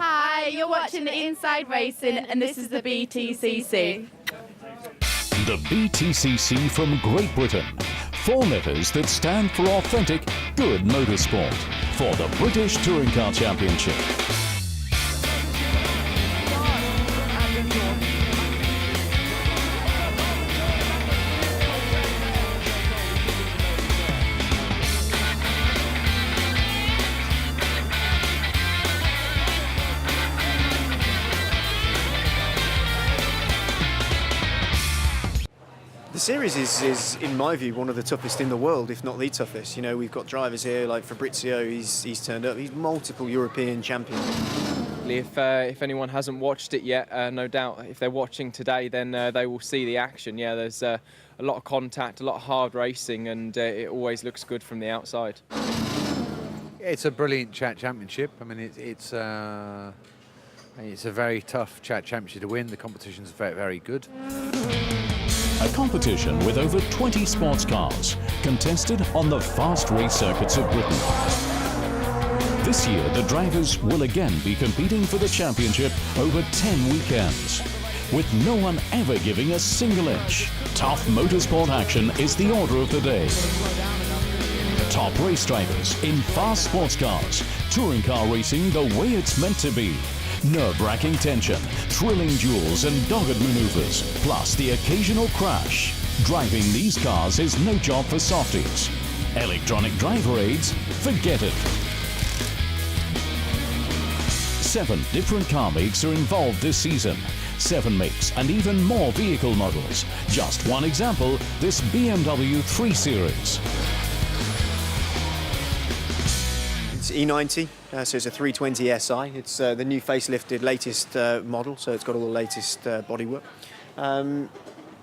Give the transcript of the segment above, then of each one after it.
Hi, you're watching the Inside Racing and this is the BTCC. The BTCC from Great Britain. 4 letters that stand for authentic, good motorsport for the British Touring Car Championship. The series is, in my view, one of the toughest in the world, if not the toughest. You know, we've got drivers here like Fabrizio, he's turned up, he's multiple European champion. If anyone hasn't watched it yet, no doubt if they're watching today, then they will see the action. Yeah, there's a lot of contact, a lot of hard racing, and it always looks good from the outside. It's a brilliant chat championship. I mean, it's a very tough chat championship to win. The competition's very, very good. A competition with over 20 sports cars, contested on the fast race circuits of Britain. This year, the drivers will again be competing for the championship over 10 weekends, with no one ever giving a single inch. Tough motorsport action is the order of the day. Top race drivers in fast sports cars, touring car racing the way it's meant to be. Nerve-wracking tension, thrilling duels and dogged maneuvers, plus the occasional crash. Driving these cars is no job for softies. Electronic driver aids? Forget it. 7 different car makes are involved this season. 7 makes and even more vehicle models. Just one example, this BMW 3 Series. It's E90, so it's a 320 SI. It's the new facelifted latest model, so it's got all the latest bodywork.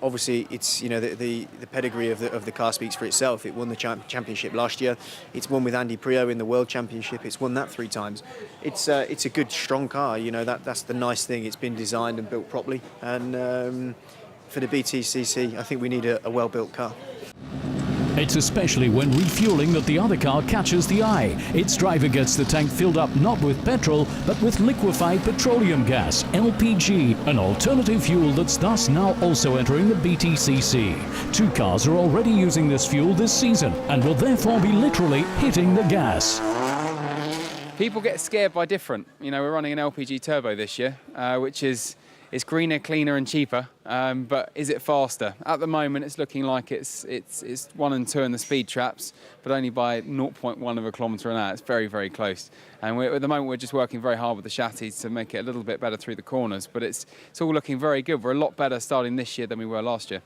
Obviously, it's, you know, the pedigree of the car speaks for itself. It won the championship last year. It's won with Andy Priaulx in the World Championship. It's won that 3 times. It's a good, strong car. You know, that's the nice thing. It's been designed and built properly. And for the BTCC, I think we need a well-built car. It's especially when refueling that the other car catches the eye. Its driver gets the tank filled up not with petrol, but with liquefied petroleum gas, LPG, an alternative fuel that's thus now also entering the BTCC. 2 cars are already using this fuel this season and will therefore be literally hitting the gas. People get scared by different. You know, we're running an LPG turbo this year, which is greener, cleaner and cheaper, but is it faster? At the moment, it's looking like it's 1 and 2 in the speed traps, but only by 0.1 of a kilometre an hour. It's very, very close. And at the moment, we're just working very hard with the chassis to make it a little bit better through the corners, but it's all looking very good. We're a lot better starting this year than we were last year.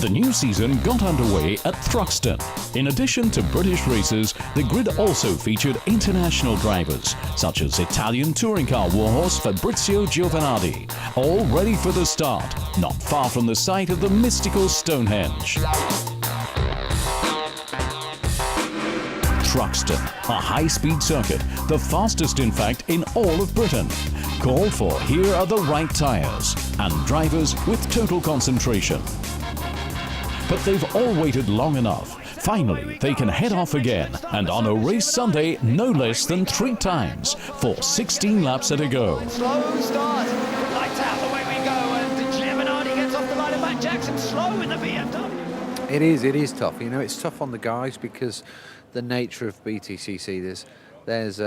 The new season got underway at Thruxton. In addition to British racers, the grid also featured international drivers, such as Italian touring car warhorse Fabrizio Giovanardi, all ready for the start, not far from the site of the mystical Stonehenge. Thruxton, a high-speed circuit, the fastest in fact in all of Britain. Call for "Here are the right tyres" and drivers with total concentration. But they've all waited long enough. Finally, they can head off again, and on a race Sunday, no less than 3 times, for 16 laps at a go. Slow start, lights out, away we go, and Giovanardi gets off the line of Matt Jackson, slow in the BMW. It is tough. You know, it's tough on the guys because the nature of BTCC, there's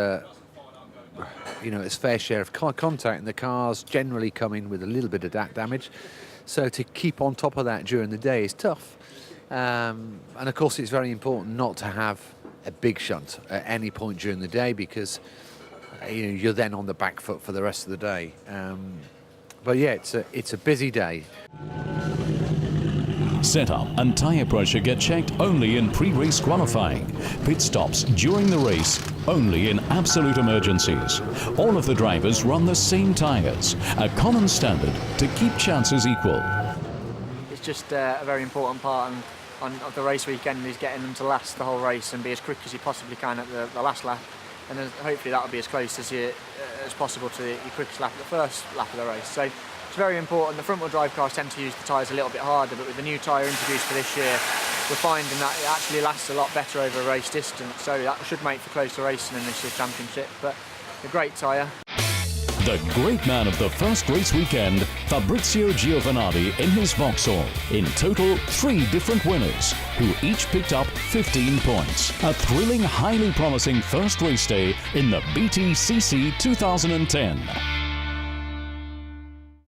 you know, its fair share of contact, and the cars generally come in with a little bit of damage. So to keep on top of that during the day is tough. And of course, it's very important not to have a big shunt at any point during the day because you know, you're then on the back foot for the rest of the day. But yeah, it's a busy day. Setup and tyre pressure get checked only in pre-race qualifying. Pit stops during the race only in absolute emergencies. All of the drivers run the same tyres, a common standard to keep chances equal. It's just a very important part of the race weekend is getting them to last the whole race and be as quick as you possibly can at the last lap, and then hopefully that'll be as close as possible to your quickest lap at the first lap of the race. So it's very important. The front-wheel drive cars tend to use the tyres a little bit harder, but with the new tyre introduced for this year, we're finding that it actually lasts a lot better over a race distance, so that should make for closer racing in this year's championship. But a great tyre. The great man of the first race weekend, Fabrizio Giovanardi in his Vauxhall. In total, 3 different winners, who each picked up 15 points. A thrilling, highly promising first race day in the BTCC 2010.